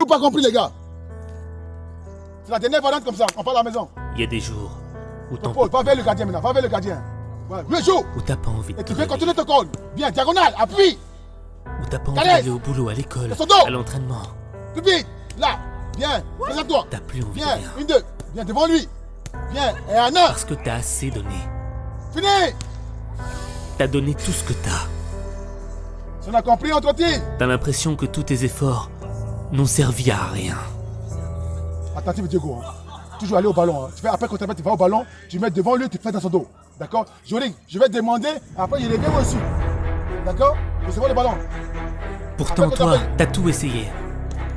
pas compris, les gars. C'est la dernière variante comme ça. On parle à la maison. Il y a des jours où t'en Paul, va vers le gardien maintenant. Va vers le gardien. Ouais, le joue. où t'as pas envie de Et te tu fais réveiller. continuer ton call. Bien, diagonale, appuie. Où t'as pas envie Calais. d'aller au boulot, à l'école, Descends dos. à l'entraînement. Plus vite. Là. Bien. Présente-toi. T'as plus envie de Bien. rien. Une, deux. Bien, devant lui. Bien. Et un. Parce que t'as assez donné. Fini. T'as donné tout ce que t'as. Si on a compris, on trottine. T'as l'impression que tous tes efforts n'ont servi à rien. Attentif, Diego. Hein. Toujours aller au ballon. Hein. Tu fais après quand tu vas au ballon, tu mets devant lui, tu fais dans son dos. D'accord? Je vais demander, après il revient moi aussi. D'accord? Recevez le ballon. Pourtant, Après, toi, quand t'as tout essayé.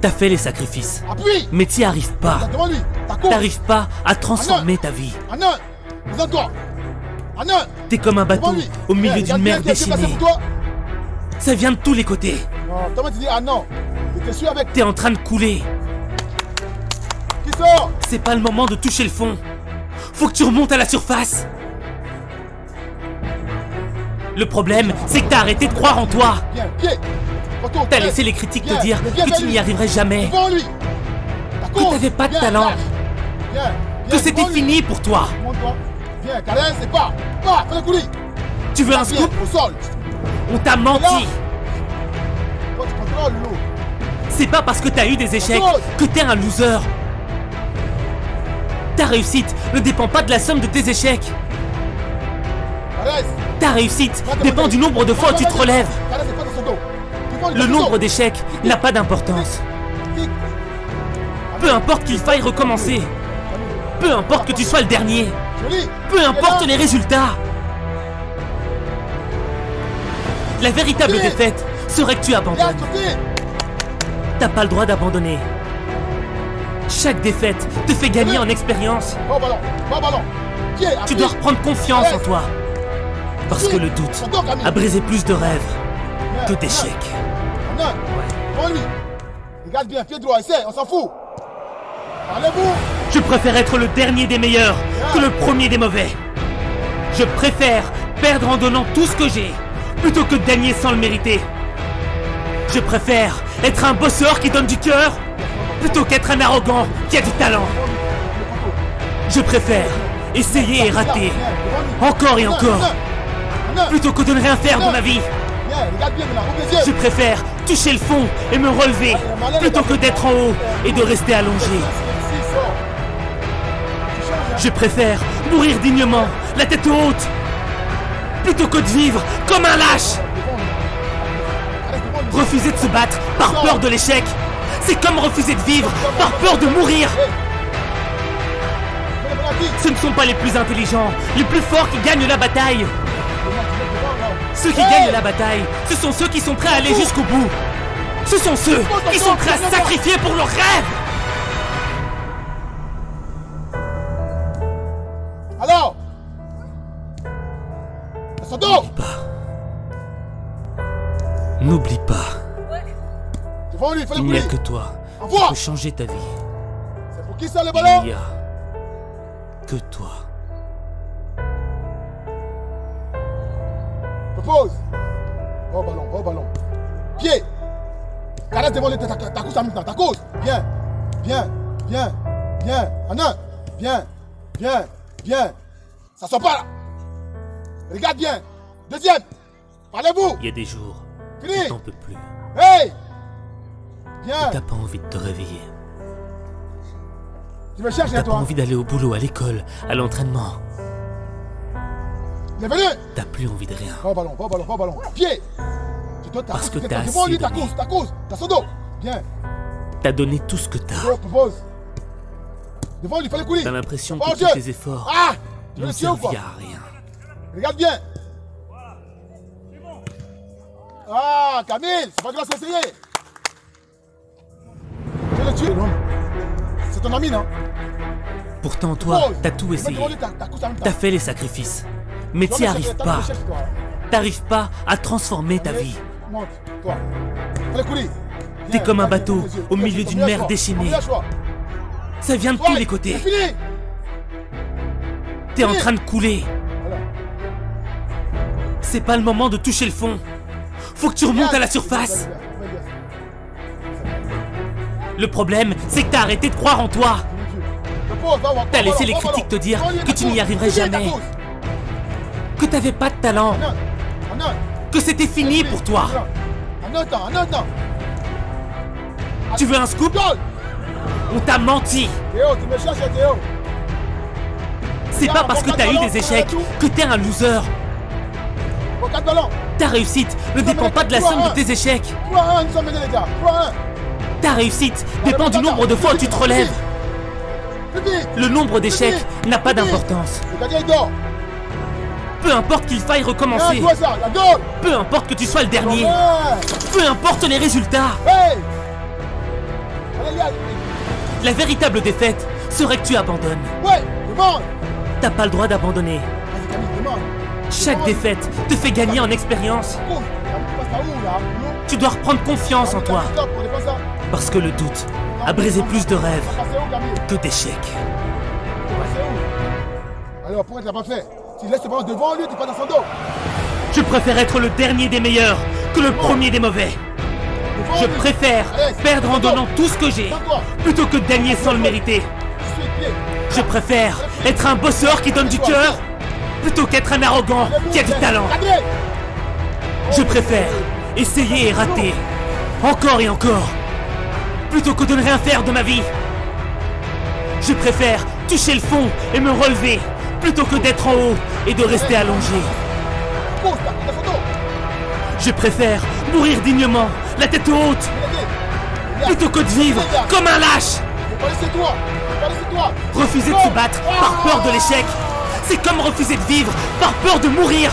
T'as fait les sacrifices. Appuie. Mais t'y arrives pas. Devant lui. Ta course. T'arrives pas à transformer ta vie. En un. Présente-toi. En un. T'es comme un bateau Devant lui. au milieu Bien, d'une mer regarde bien qui est placé déchaînée. pour toi. Ça vient de tous les côtés. Non, comment tu dis ah non? Je te suis avec. T'es en train de couler. Qui sort? C'est pas le moment de toucher le fond. Faut que tu remontes à la surface. Le problème, c'est que t'as arrêté de croire en toi. Bien, pied. Retourne. T'as laissé les critiques te dire que tu n'y arriverais jamais. Devant lui. Ta Que course. t'avais pas de Bien, talent. lâche. Bien. Que c'était fini pour toi. Montre-toi. Bien, câlin, c'est pas. Pas, fais le coulis. Tu veux un Bien, scoop? au sol. On t'a menti. Toi, tu contrôles l'eau. C'est pas parce que t'as eu des échecs que t'es un loser. Ta réussite ne dépend pas de la somme de tes échecs. Caresse. Ta réussite dépend du nombre de fois où tu te relèves. Caresse, c'est pas dans son dos. Le nombre d'échecs n'a pas d'importance. Peu importe qu'il faille recommencer. Peu importe que tu sois le dernier. Joli. Peu importe les résultats. La véritable défaite serait que tu Bien, abandonnes. sorti. T'as pas le droit d'abandonner. Chaque défaite te fait gagner en expérience. Va au ballon. Va au ballon. Pied, Tu appuie. dois reprendre confiance en toi. Parce que le doute a brisé plus de rêves que d'échecs. En un. Devant lui. Regarde bien, pied droit, essaie, on s'en fout. Allez-vous. Je préfère être le dernier des meilleurs que le premier des mauvais. Je préfère perdre en donnant tout ce que j'ai, plutôt que de gagner sans le mériter. Je préfère être un bosseur qui donne du cœur, plutôt qu'être un arrogant qui a du talent. Je préfère essayer et rater, encore et encore, plutôt que de ne rien faire de ma vie. Bien, regarde bien maintenant, ouvre les yeux. Je préfère toucher le fond et me relever, plutôt que d'être en haut et de rester allongé. Je préfère mourir dignement, la tête haute, plutôt que de vivre comme un lâche. Refuser de se battre par peur de l'échec, c'est comme refuser de vivre par peur de mourir. Ce ne sont pas les plus intelligents, les plus forts qui gagnent la bataille. Ceux qui gagnent la bataille, ce sont ceux qui sont prêts à aller jusqu'au bout. Ce sont ceux qui sont prêts à sacrifier pour leurs rêves. Alors. Son dos. N'oublie pas. N'oublie pas. Devant lui, fais le Il n'y a coulis. que toi qui Envoie. peux changer ta vie. C'est pour qui ça le ballon? Il n'y a que toi. Propose. Va au ballon, va au ballon. Pied. Caresse devant lui, ta course en même temps, ta course. Bien. Bien. Bien. Bien. En un. Bien. Bien. Bien. Ça sort pas là. Regarde bien. Deuxième. Parlez-vous. Il y a des jours Fini. où t'en peux plus. Hey. Bien. T'as pas envie de te réveiller. Tu me cherches, T'as là, pas toi. envie d'aller au boulot, à l'école, à l'entraînement. Il est venu. T'as plus envie de rien. Va au ballon, va au ballon, va au ballon. Pied. Tu dois ta Parce que course, t'as devant lui, assez ta donné. course, t'as son dos. Bien. T'as donné tout ce que t'as. Go, propose. Devant lui, fais le coulis. T'as l'impression Oh, que Dieu. tous tes efforts Ah. Tu veux n'ont le tuer ou quoi? servi à rien. Regarde bien. Ah, Camille, c'est pas grave, c'est essayé. Tu veux le tuer, non? C'est ton ami, non? Pourtant, toi, Propose. t'as tout Mets essayé. devant lui ta course en même temps. T'as fait les sacrifices. Mais Tu t'y vas me arrives chercher, pas. t'as cherché, toi. T'arrives pas à transformer ta Allez, vie. Monte, toi. Fais le coulis. T'es Bien, comme un regarde, bateau ouvre les yeux. au milieu Ton d'une meilleur mer choix. déchaînée. Ton meilleur choix. Ça vient de tous les côtés. C'est fini. T'es en train de couler. Voilà. C'est pas le moment de toucher le fond. Faut que tu remontes à la surface. Le problème, c'est que t'as arrêté de croire en toi. T'as laissé les critiques te dire que tu n'y arriverais jamais. Que t'avais pas de talent. Que c'était fini pour toi. Tu veux un scoop? On t'a menti. C'est pas parce que t'as eu des échecs que t'es un loser. Ta réussite ne dépend pas de la somme de tes échecs. Ta réussite dépend du nombre de fois où tu te relèves. Le nombre d'échecs n'a pas d'importance. Peu importe qu'il faille recommencer. Peu importe que tu sois le dernier. Peu importe les résultats. La véritable défaite serait que tu abandonnes. T'as pas le droit d'abandonner. Chaque défaite te fait gagner en expérience. Tu dois reprendre confiance en toi. Parce que le doute a brisé plus de rêves que d'échecs. Alors pourquoi tu l'as pas fait? Tu laisses tes ballons devant lui, tu pas dans son dos. Je préfère être le dernier des meilleurs que le premier des mauvais. Je préfère perdre en donnant tout ce que j'ai plutôt que de gagner sans le mériter. Je préfère être un bosseur qui donne du cœur plutôt qu'être un arrogant qui a du talent. Je préfère essayer et rater encore et encore plutôt que de ne rien faire de ma vie. Je préfère toucher le fond et me relever plutôt que d'être en haut et de rester allongé. Je préfère mourir dignement, la tête haute, plutôt que de vivre comme un lâche. Refuser de se battre par peur de l'échec, c'est comme refuser de vivre par peur de mourir.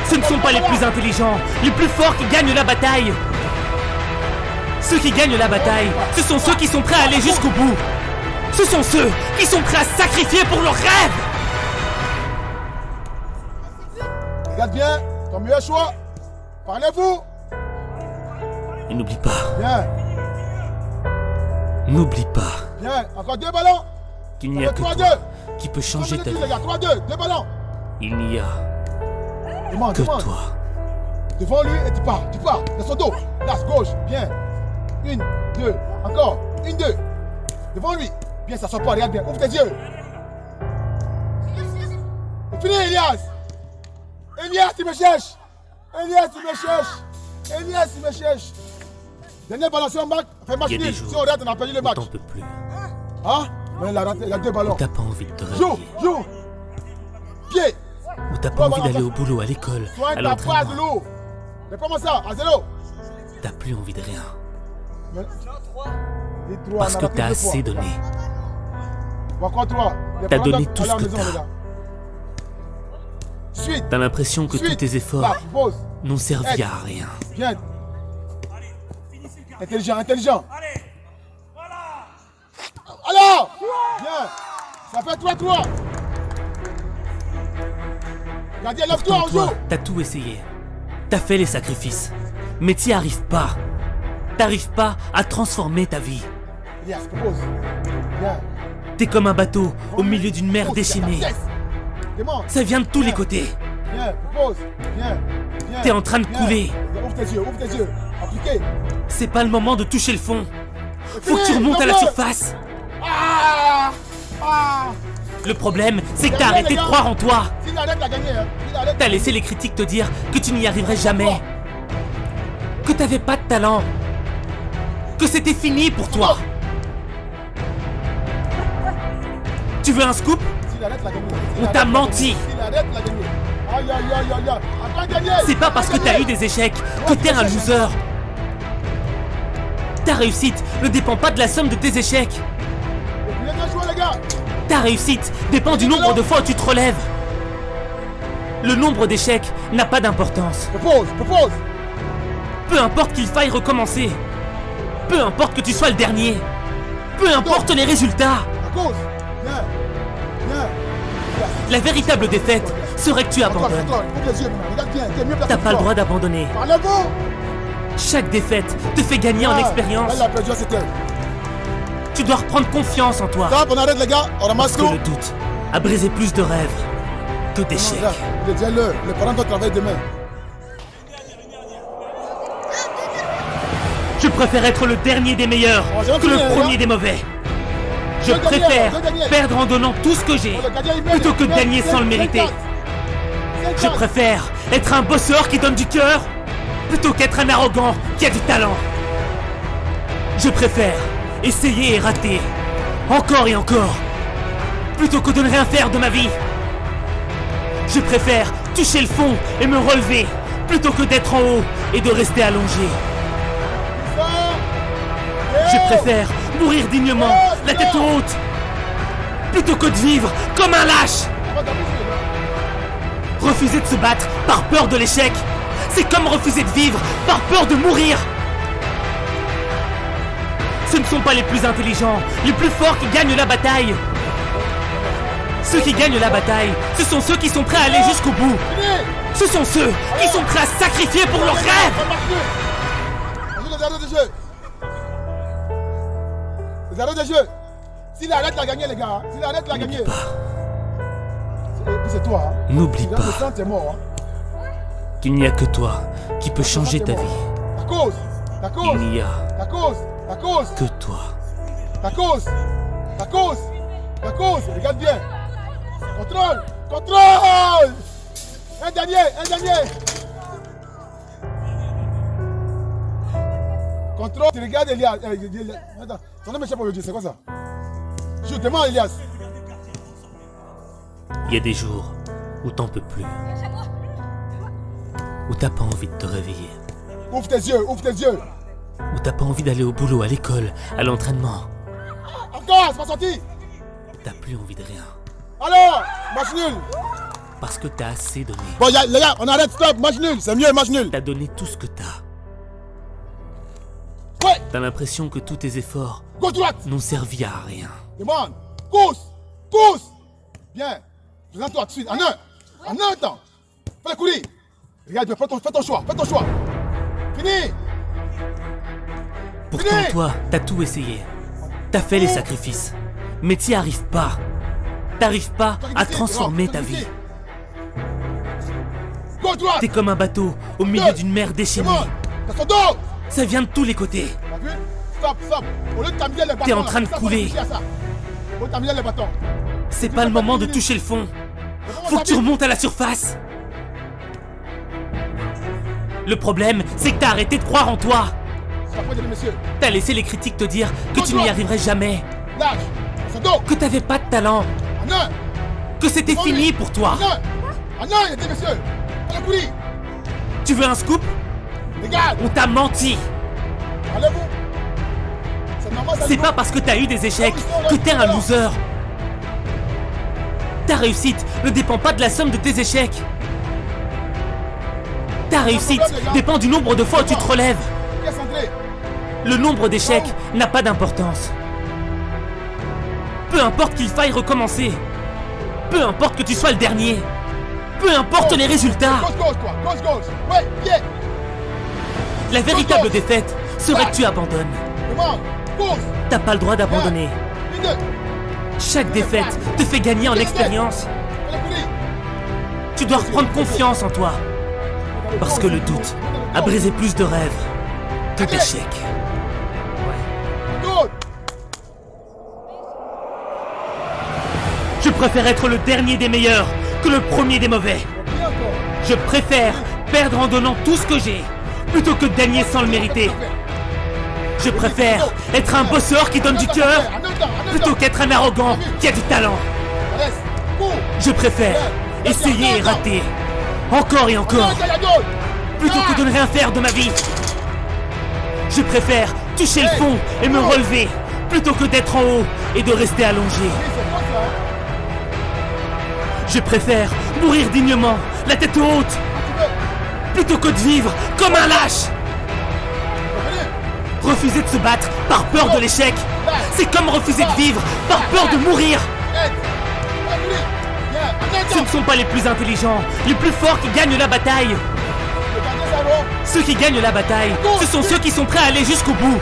Ce ne sont pas les plus intelligents, les plus forts qui gagnent la bataille. Ceux qui gagnent la bataille, ce sont ceux qui sont prêts à aller jusqu'au bout. Ce sont ceux qui sont prêts à se sacrifier pour leurs rêves. Regarde bien, ton meilleur choix. Parlez-vous. Et n'oublie pas. Bien. N'oublie pas. Bien, encore 2 ballons. Qu'il n'y a que toi qui peut changer ta vie. 3-2, 2 ballons. Il n'y a Demande. que toi. Devant lui et tu pars, dans son dos. L'axe gauche, bien. 1, 2, encore. 1, 2. Devant lui. Bien, ça sort pas, regarde bien. Ouvre tes yeux. C'est fini, Elias. Elias, tu me cherches. Elias, tu me cherches. Dernier ballon sur un match, fait match Il y a nul. des jours Si on rate, on a perdu le où match. t'en peux plus. Hein? Mais il a raté, il a 2 ballons. Où t'as pas envie de te Joue, réveiller. joue. Pied. Où t'as pas envie d'aller au boulot, à l'école, Soigne à ta phrase, l'entraînement. Lou. Mais comment ça? À 0. T'as plus envie de rien. Dis-toi, Parce on a que raté t'as 2 fois. assez donné. Quoi, 3. T'as donné tout ce que t'as. Suite. T'as l'impression que tous tes Là, efforts pause. n'ont servi Aide. à rien. Viens. Intelligent. Alors. Bien. Ça fait 3-3. Gardien, lève-toi, on Toi, joue. t'as tout essayé. T'as fait les sacrifices. Mais t'y arrives pas. T'arrives pas à transformer ta vie. Elias, propose. Bien. T'es comme un bateau au milieu d'une mer déchaînée. Demande. Ça vient de tous les côtés. Bien, propose. Bien. T'es en train de Bien. couler. Ouvre tes yeux. Appliquez. C'est pas le moment de toucher le fond. Faut que tu remontes à la surface. Ah. Le problème, c'est que t'as arrêté de croire en toi. S'il arrête, il a gagné. Hein. T'as laissé les critiques te dire que tu n'y arriverais jamais. Que t'avais pas de talent. Que c'était fini pour toi. Tu veux un scoop? S'il arrête, il a gagné. On t'a menti. S'il arrête, il a gagné. Aïe. Attends, gagné. C'est pas parce que t'as eu des échecs que t'es un loser. Ta réussite ne dépend pas de la somme de tes échecs. Vous êtes bien joué, les gars. Ta réussite dépend du nombre de fois où tu te relèves. Le nombre d'échecs n'a pas d'importance. Propose. Peu importe qu'il faille recommencer. Peu importe que tu sois le dernier. Peu importe les résultats. À cause. Bien. La véritable défaite serait que tu abandonnes. Ouvre les yeux, maintenant. Regarde bien. T'es mieux placé T'as que pas le toi. droit d'abandonner. Parlez-vous. Chaque défaite te fait gagner en Là, expérience. il a perdu, c'était. Tu dois reprendre confiance en toi. Stop, on arrête, les gars. On ramasse Parce que tout. le doute a brisé plus de rêves que d'échecs. Dis-le, les parents doivent travailler demain. Je préfère être le dernier des meilleurs j'ai que le fini, premier hein. des mauvais. Je Deux gagnés, préfère deux gagnés. perdre en donnant tout ce que j'ai Le gardien, il mène. plutôt que de gagner sans le mériter. Je préfère être un bosseur qui donne du cœur plutôt qu'être un arrogant qui a du talent. Je préfère essayer et rater encore et encore plutôt que de ne rien faire de ma vie. Je préfère toucher le fond et me relever plutôt que d'être en haut et de rester allongé. Je préfère mourir dignement, la tête haute, plutôt que de vivre comme un lâche. Refuser de se battre par peur de l'échec, c'est comme refuser de vivre par peur de mourir. Ce ne sont pas les plus intelligents, les plus forts qui gagnent la bataille. Ceux qui gagnent la bataille, ce sont ceux qui sont prêts à aller jusqu'au bout. Ce sont ceux qui sont prêts à se sacrifier pour leurs rêves. On joue les arrêts de jeu. Les arrêts de jeu. S'il arrête, il a gagné, les gars. S'il arrête, il a gagné. C'est toi. Hein. N'oublie Si pas le sang, t'es mort. Hein. qu'il n'y a que toi qui peux changer ta vie. Ta cause. Ta cause. Il n'y a Ta cause. Ta cause. que toi. Ta cause. Ta cause. Ta cause. Regarde bien. Contrôle. Contrôle. Un dernier. Un dernier. Contrôle. Tu regardes Elias. Attends. Ton nom m'échappe aujourd'hui. C'est quoi ça? Je demande Elias. Il y a des jours où t'en peux plus. Où t'as pas envie de te réveiller. Ouvre tes yeux. Ouvre tes yeux. Où t'as pas envie d'aller au boulot, à l'école, à l'entraînement. Encore. C'est pas sorti. T'as plus envie de rien. Alors. Match nul. Parce que t'as assez donné. Bon, les gars, on arrête. Stop. Match nul. C'est mieux. Match nul. T'as donné tout ce que t'as. Ouais. T'as l'impression que tous tes efforts Gauche droite. n'ont servi à rien. Demande. Course. Course. Bien. Présente-toi tout de suite. En un temps. Fais le courir. Regarde, fais ton choix. Fais ton choix. Fini. Pourtant, toi, t'as tout essayé. T'as fait les sacrifices. Mais t'y arrives pas. T'arrives pas à transformer ta vie. Gauche droite. T'es comme un bateau au milieu d'une mer déchaînée. Demande. T'as son dos. Ça vient de tous les côtés. T'as vu? Stop, stop. Au lieu de t'amuser les bâtons. T'es en train de là, couler. réfléchis à ça. Au lieu de t'amuser les bâtons. C'est pas le moment de toucher le fond. Faut que tu remontes à la surface. Le problème, c'est que t'as arrêté de croire en toi. C'est la pointe de messieurs. T'as laissé les critiques te dire que tu n'y arriverais jamais. Lâche. Son dos. Que t'avais pas de talent. En un. Que c'était fini pour toi. En un, il était messieurs. Fais le courir. Tu veux un scoop? Regarde. On t'a menti. Allez-vous. C'est normal, ça. C'est pas parce que t'as eu des échecs que t'es un loser. Ta réussite ne dépend pas de la somme de tes échecs. Ta réussite dépend du nombre de fois où tu te relèves. Pièce André. Le nombre d'échecs n'a pas d'importance. Peu importe qu'il faille recommencer. Peu importe que tu sois le dernier. Peu importe les résultats. Gauche, toi. Gauche. Ouais, pied. La véritable défaite serait que tu abandonnes. Demande. Course. T'as pas le droit d'abandonner. Une, deux. Chaque défaite te fait gagner en expérience. Fais le courir. Tu dois reprendre confiance en toi. Parce que le doute a brisé plus de rêves que d'échecs. Good. Je préfère être le dernier des meilleurs que le premier des mauvais. Bien encore. Je préfère perdre en donnant tout ce que j'ai plutôt que de gagner sans le mériter. Je préfère être un bosseur qui donne du cœur plutôt qu'être un arrogant qui a du talent. Reste. Cours. Je préfère essayer et rater encore et encore plutôt que de ne rien faire de ma vie. Je préfère toucher le fond et me relever plutôt que d'être en haut et de rester allongé. Je préfère mourir dignement, la tête haute, plutôt que de vivre comme un lâche. Refuser de se battre par peur de l'échec, c'est comme refuser de vivre par peur de mourir. Ce ne sont pas les plus intelligents, les plus forts qui gagnent la bataille. Ceux qui gagnent la bataille, ce sont ceux qui sont prêts à aller jusqu'au bout.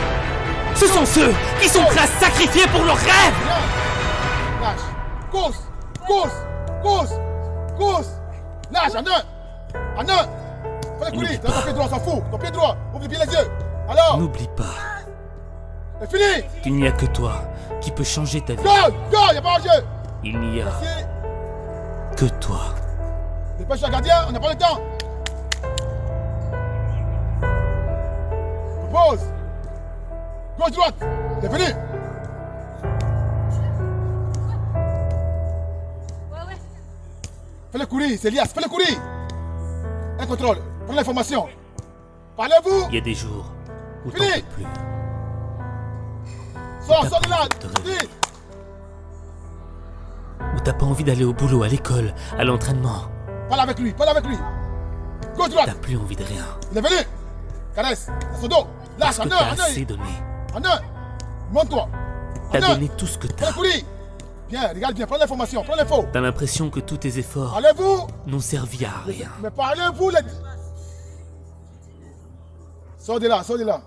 Ce sont ceux qui sont prêts à se sacrifier pour leurs rêves. Lâche. Course. Lâche, en un. Fais le courir. Ton pied droit, on s'en fout. Ton pied droit. Ouvre bien les yeux. Alors. N'oublie pas C'est fini. qu'il n'y a que toi qui peux changer ta vie. Go, go, y'a pas hors-jeu. Il n'y a Merci. que toi. Dépêche le gardien, on n'a pas le temps. Propose. Gauche, droite. C'est fini. Fais-le courir, c'est Elias, fais-le courir. Un contrôle, prenez l'information. Parlez-vous. Il y a des jours où t'en Fini. peux plus. Sors de là. Te Vite. Où t'as pas envie d'aller au boulot, à l'école, à l'entraînement. Parle avec lui, parle avec lui. Gauche, droite. T'as plus envie de rien. Il est venu. Caresse, à son dos. Lâche, Parce que en t'as un, assez donné. en un. Monte-toi. T'as En un. donné tout ce que Fais-le t'as. courir. Bien, regarde bien, prends l'information, prends l'info. T'as l'impression que tous tes efforts Parlez-vous. n'ont servi à rien. Mais parlez-vous, les... Sors de là, sors de là.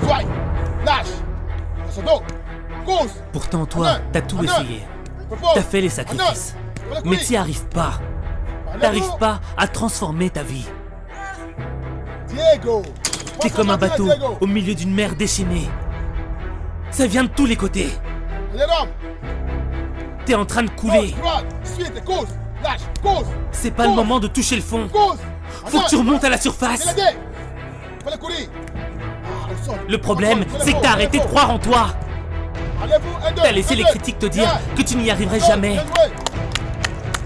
Sois, lâche. À son dos. Cause. Pourtant, En toi, un. t'as tout En un. essayé. Propose. T'as fait les En sacrifices. un. Fais-le Mais courir. t'y arrives pas. Parlez-vous. T'arrives pas à transformer ta vie. Diego. T'es comme un bateau Diego. au milieu d'une mer déchaînée. Ça vient de tous les côtés. Allez, Rome. T'es en train de couler. Gauche, droite. Suite, cause. Lâche. Cause. C'est pas le Cause. moment de toucher le fond. Cause. En Faut un. que tu remontes à la surface. Fais-le dé. Fais-le courir. Ah, au sol. Le problème, Fais-le c'est que faux, t'as fais-le arrêté de faux. croire en toi. Allez-vous, un, deux. T'as laissé un, les deux. critiques te dire Bien. que tu n'y arriverais Go, jamais. bien joué.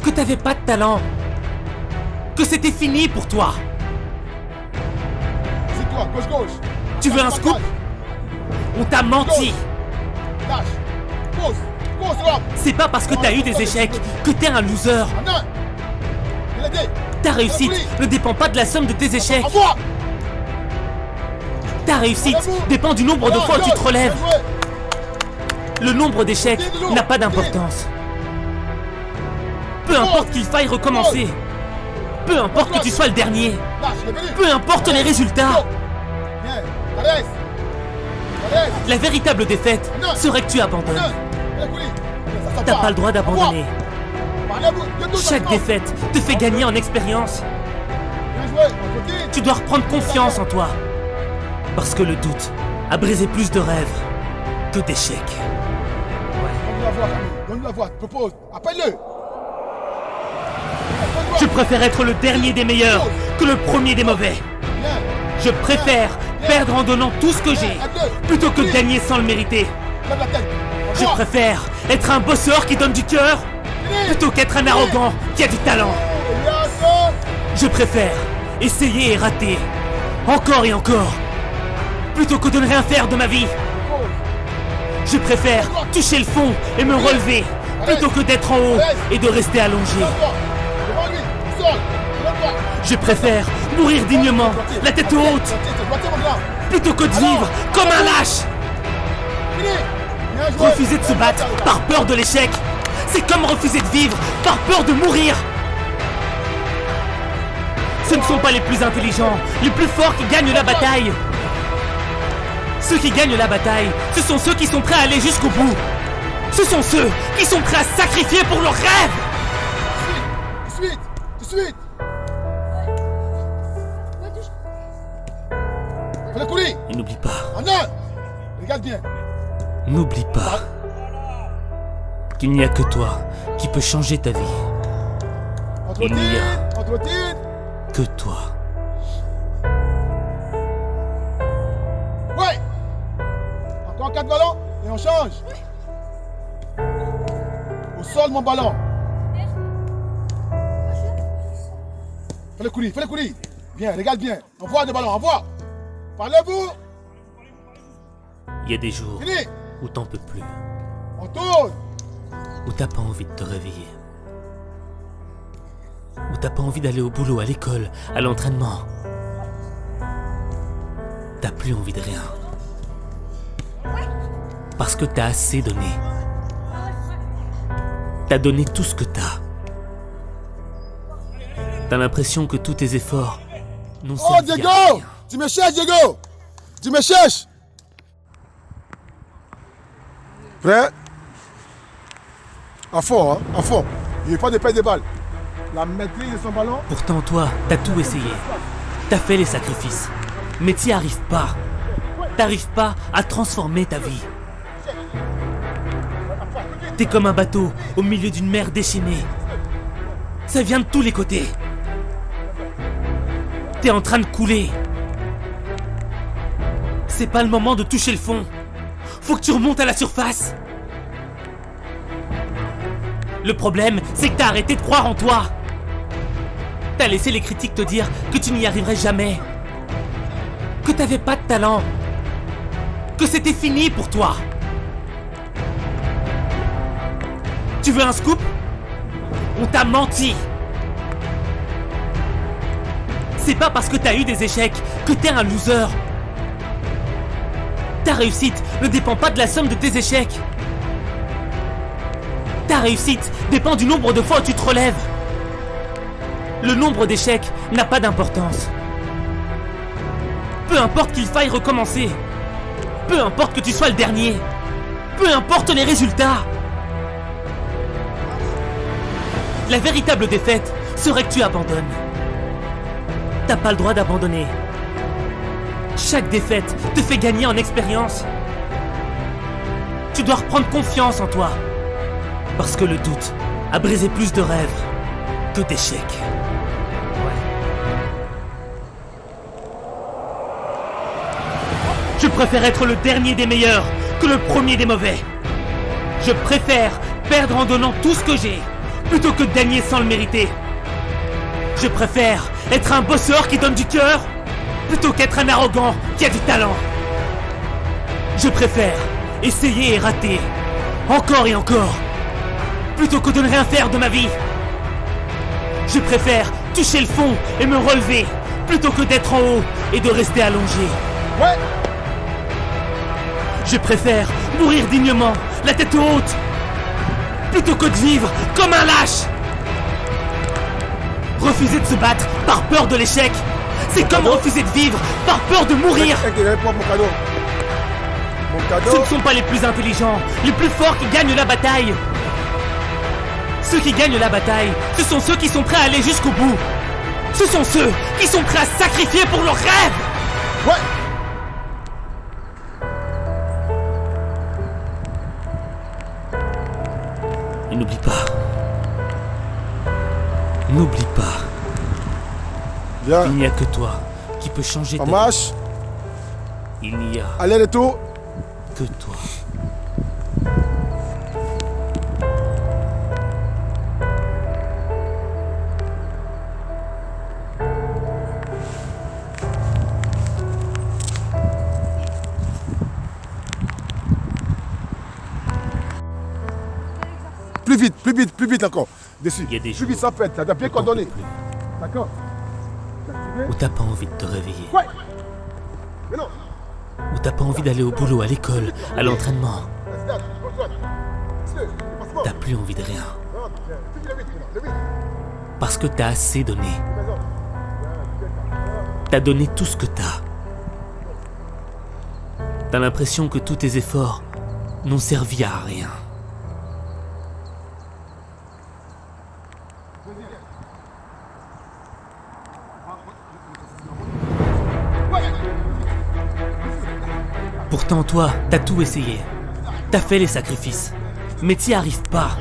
Que t'avais pas de talent. Que c'était fini pour toi. C'est toi, gauche, gauche. Tu veux un scoop? On t'a menti. Lâche. Pause. Pause, Rome. C'est pas parce que t'as eu des échecs que t'es un loser. En un. Il a dit. Ta réussite ne dépend pas de la somme de tes échecs. Envoie. Ta réussite dépend du nombre de fois où tu te relèves. Bien joué. Le nombre d'échecs n'a pas d'importance. Peu importe qu'il faille recommencer. Peu importe que tu sois le dernier. Lâche, il est venu. Peu importe les résultats. Bien. Caresse. Caresse. La véritable défaite serait que tu En abandonnes. un. Fais-le courir. Ça s'en T'as va. pas le droit d'abandonner. Parlez-vous. De tout Chaque simplement. défaite te fait gagner en expérience. Bien joué. On continue. Tu dois reprendre confiance en toi. Parce que le doute a brisé plus de rêves que d'échecs. Donne-lui la voix, Camille. Donne-lui la voix. Propose. Appelle-le. Je préfère être le dernier des meilleurs que le premier des mauvais. Bien. Je préfère perdre en donnant tout ce que j'ai plutôt que de gagner sans le mériter. Lève la tête. Je préfère être un bosseur qui donne du cœur plutôt qu'être un arrogant qui a du talent. Je préfère essayer et rater encore et encore plutôt que de ne rien faire de ma vie. Je préfère toucher le fond et me relever plutôt que d'être en haut et de rester allongé. Devant lui. Sol. Lève-toi. Je préfère mourir dignement, la tête haute, plutôt que de vivre comme un lâche. Refuser de se battre par peur de l'échec, c'est comme refuser de vivre par peur de mourir. Ce ne sont pas les plus intelligents, les plus forts qui gagnent la bataille. Ceux qui gagnent la bataille, ce sont ceux qui sont prêts à aller jusqu'au bout. Ce sont ceux qui sont prêts à sacrifier pour leurs rêves. Suite. Suite. Fais-le courir. Et n'oublie pas, En un. Regarde bien. n'oublie pas qu'il n'y a que toi qui peux changer ta vie. Entretien. Il n'y a- Entretien. Que toi. Ouais. Encore 4 ballons et on change. Au sol mon ballon. Fais-le courir, fais-le courir. Bien, regarde bien. Envoie des ballons, envoie. Parlez-vous. Il y a des jours Fini. où t'en peux plus, On tourne. où t'as pas envie de te réveiller, où t'as pas envie d'aller au boulot, à l'école, à l'entraînement. T'as plus envie de rien. Parce que t'as assez donné. T'as donné tout ce que t'as. T'as l'impression que tous tes efforts n'ont Oh servi à Diego. rien. Tu me cherches Diego. Tu me cherches. Prêt? À fond, hein? À fond. Il n'y a pas de perdre de balles. La maîtrise de son ballon. Pourtant toi, t'as tout essayé. T'as fait les sacrifices. mais t'y arrives pas. T'arrives pas à transformer ta vie. T'es comme un bateau au milieu d'une mer déchaînée. Ça vient de tous les côtés. T'es en train de couler. C'est pas le moment de toucher le fond. Faut que tu remontes à la surface. Le problème, c'est que t'as arrêté de croire en toi. T'as laissé les critiques te dire que tu n'y arriverais jamais. Que t'avais pas de talent. Que c'était fini pour toi. Tu veux un scoop? On t'a menti. C'est pas parce que t'as eu des échecs que t'es un loser. Ta réussite ne dépend pas de la somme de tes échecs. Ta réussite dépend du nombre de fois où tu te relèves. Le nombre d'échecs n'a pas d'importance. Peu importe qu'il faille recommencer. Peu importe que tu sois le dernier. Peu importe les résultats. La véritable défaite serait que tu abandonnes. T'as pas le droit d'abandonner. Chaque défaite te fait gagner en expérience. Tu dois reprendre confiance en toi. Parce que le doute a brisé plus de rêves que d'échecs. Je préfère être le dernier des meilleurs que le premier des mauvais. Je préfère perdre en donnant tout ce que j'ai plutôt que de gagner sans le mériter. Je préfère être un bosseur qui donne du cœur plutôt qu'être un arrogant qui a du talent. Je préfère essayer et rater encore et encore plutôt que de ne rien faire de ma vie. Je préfère toucher le fond et me relever plutôt que d'être en haut et de rester allongé. Ouais. Je préfère mourir dignement, la tête haute, plutôt que de vivre comme un lâche. Refuser de se battre par peur de l'échec, c'est comme refuser de vivre par peur de mourir. Mon cadeau. Ce ne sont pas les plus intelligents, les plus forts qui gagnent la bataille. Ceux qui gagnent la bataille, ce sont ceux qui sont prêts à aller jusqu'au bout. Ce sont ceux qui sont prêts à sacrifier pour leurs rêves. Ouais. Et n'oublie pas. N'oublie pas. Bien. Il n'y a que toi qui peux changer ta En vie. marche. Il n'y a Aller-retour. que toi. Plus vite encore. Dessus. Il y a des Plus jours vite, ça fait. Ça doit bien coordonner. plus. D'accord. Où t'as pas envie de te réveiller. Ouais. Mais non. Où t'as pas envie d'aller au boulot, à l'école, à l'entraînement. T'as plus envie de rien. Parce que t'as assez donné. T'as donné tout ce que t'as. T'as l'impression que tous tes efforts n'ont servi à rien. Pourtant toi, t'as tout essayé. T'as fait les sacrifices. Mais t'y arrives pas.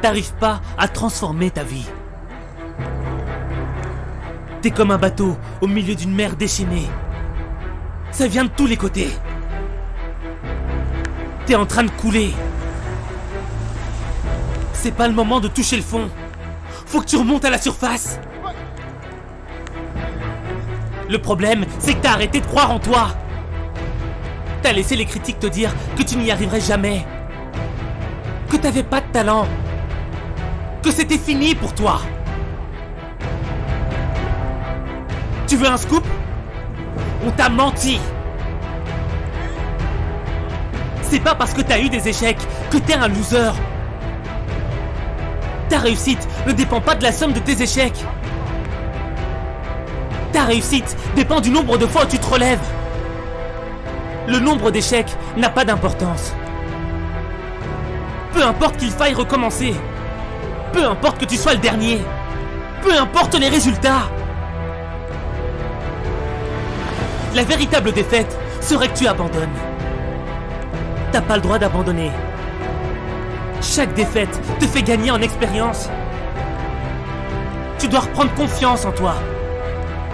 T'arrives pas à transformer ta vie. T'es comme un bateau au milieu d'une mer déchaînée. Ça vient de tous les côtés. T'es en train de couler. C'est pas le moment de toucher le fond. Faut que tu remontes à la surface. Le problème, c'est que t'as arrêté de croire en toi. T'as laissé les critiques te dire que tu n'y arriverais jamais. Que t'avais pas de talent. Que c'était fini pour toi. Tu veux un scoop? On t'a menti. C'est pas parce que t'as eu des échecs que t'es un loser. Ta réussite ne dépend pas de la somme de tes échecs. Ta réussite dépend du nombre de fois où tu te relèves. Le nombre d'échecs n'a pas d'importance. Peu importe qu'il faille recommencer. Peu importe que tu sois le dernier. Peu importe les résultats. La véritable défaite serait que tu abandonnes. T'as pas le droit d'abandonner. Chaque défaite te fait gagner en expérience. Tu dois reprendre confiance en toi.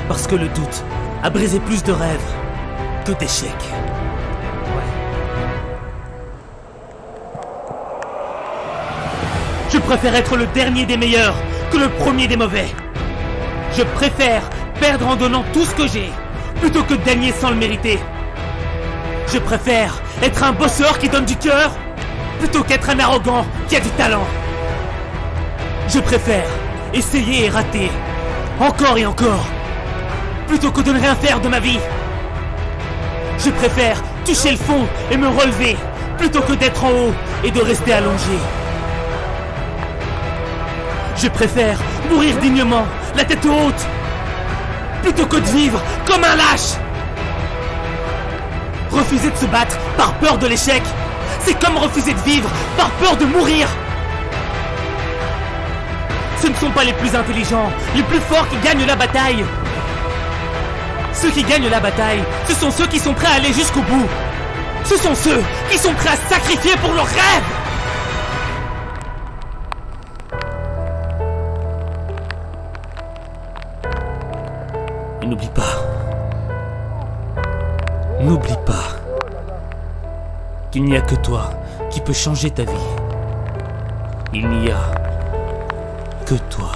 Parce que le doute a brisé plus de rêves que d'échecs. Je préfère être le dernier des meilleurs que le premier des mauvais. Je préfère perdre en donnant tout ce que j'ai, plutôt que de gagner sans le mériter. Je préfère être un bosseur qui donne du cœur, plutôt qu'être un arrogant qui a du talent. Je préfère essayer et rater, encore et encore, plutôt que de ne rien faire de ma vie. Je préfère toucher le fond et me relever, plutôt que d'être en haut et de rester allongé. Je préfère mourir dignement, la tête haute, plutôt que de vivre comme un lâche. Refuser de se battre par peur de l'échec, c'est comme refuser de vivre par peur de mourir. Ce ne sont pas les plus intelligents, les plus forts qui gagnent la bataille. Ceux qui gagnent la bataille, ce sont ceux qui sont prêts à aller jusqu'au bout. Ce sont ceux qui sont prêts à sacrifier pour leurs rêves. Et n'oublie pas qu'il n'y a que toi qui peux changer ta vie. Il n'y a que toi.